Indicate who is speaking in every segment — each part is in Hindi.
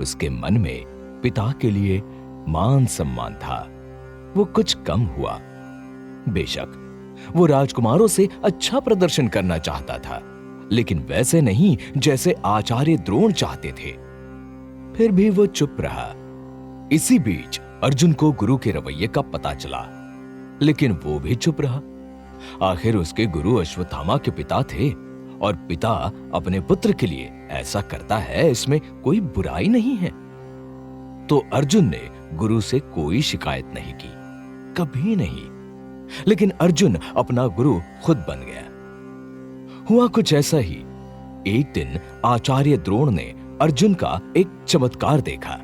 Speaker 1: उसके मन में पिता के लिए मान सम्मान था, वो कुछ कम हुआ। बेशक वो राजकुमारों से अच्छा प्रदर्शन करना चाहता था, लेकिन वैसे नहीं जैसे आचार्य द्रोण चाहते थे। फिर भी वो चुप रहा। इसी बीच अर्जुन को गुरु के रवैये का पता चला, लेकिन वो भी चुप रहा। आखिर उसके गुरु अश्वत्थामा के पिता थे, और पिता अपने पुत्र के लिए ऐसा करता है, इसमें कोई बुराई नहीं है। तो अर्जुन ने गुरु से कोई शिकायत नहीं की, कभी नहीं। लेकिन अर्जुन अपना गुरु खुद बन गया। हुआ कुछ ऐसा ही। एक दिन आचार्य द्रोण ने अर्जुन का एक चमत्कार देखा।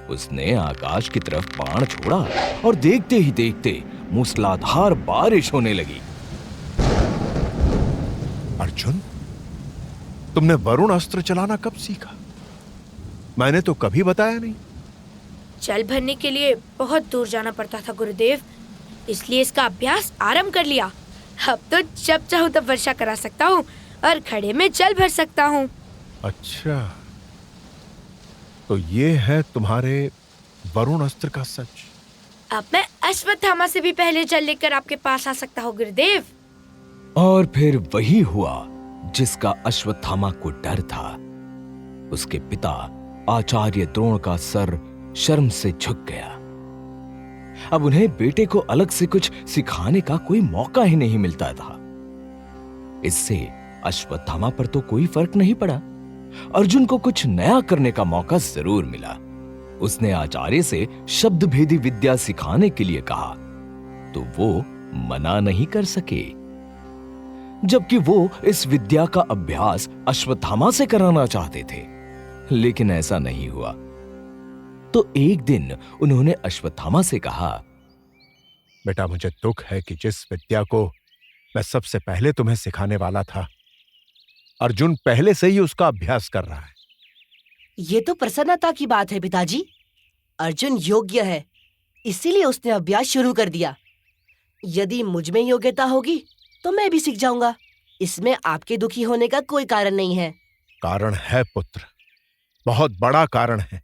Speaker 1: उसने आकाश की तरफ बाण छोड़ा और देखते ही देखते मूसलाधार बारिश होने लगी।
Speaker 2: अर्जुन, तुमने वरुण अस्त्र चलाना कब सीखा? मैंने तो कभी बताया नहीं।
Speaker 3: जल भरने के लिए बहुत दूर जाना पड़ता था गुरुदेव, इसलिए इसका अभ्यास आरंभ कर लिया। अब तो जब चाहूं तब वर्षा करा सकता हूँ और घड़े में जल भर सकता हूँ।
Speaker 2: अच्छा, तो ये है तुम्हारे वरुण अस्त्र का सच।
Speaker 3: अब मैं अश्वत्थामा से भी पहले जल लेकर आपके पास आ सकता हूँ गुरुदेव।
Speaker 1: और फिर वही हुआ जिसका अश्वत्थामा को डर था। उसके पिता आचार्य द्रोण का सर शर्म से झुक गया। अब उन्हें बेटे को अलग से कुछ सिखाने का कोई मौका ही नहीं मिलता था। इससे अश्वत्थामा पर तो कोई फर्क नहीं पड़ा। अर्जुन को कुछ नया करने का मौका जरूर मिला। उसने आचार्य से शब्द भेदी विद्या सिखाने के लिए कहा, तो वो मना नहीं कर सके, जबकि वो इस विद्या का अभ्यास अश्वत्थामा से कराना चाहते थे। लेकिन ऐसा नहीं हुआ। तो एक दिन उन्होंने अश्वत्थामा से कहा,
Speaker 2: बेटा, मुझे दुख है कि जिस विद्या को मैं सबसे पहले तुम्हें सिखाने वाला था, अर्जुन पहले से ही उसका अभ्यास कर रहा है।
Speaker 4: ये तो प्रसन्नता की बात है पिताजी। अर्जुन योग्य है, इसीलिए उसने अभ्यास शुरू कर दिया। यदि मुझ में योग्यता होगी तो मैं भी सीख जाऊंगा। इसमें आपके दुखी होने का कोई कारण नहीं है।
Speaker 2: कारण है पुत्र, बहुत बड़ा कारण है।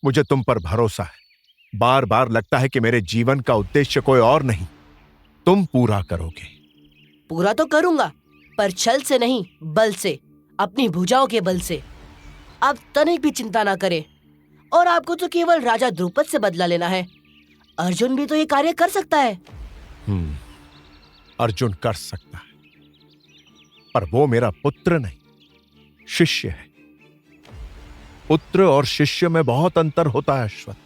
Speaker 2: मुझे तुम पर भरोसा है। बार बार लगता है कि मेरे जीवन का उद्देश्य कोई और नहीं, तुम पूरा करोगे।
Speaker 4: पूरा तो करूंगा, पर छल से नहीं, बल से, अपनी भुजाओं के बल से। आप तनिक भी चिंता ना करें। और आपको तो केवल राजा द्रुपद से बदला लेना है। अर्जुन भी तो ये कार्य कर सकता है।
Speaker 2: अर्जुन कर सकता है, पर वो मेरा पुत्र नहीं, शिष्य है। पुत्र और शिष्य में बहुत अंतर होता है अश्वत्थ।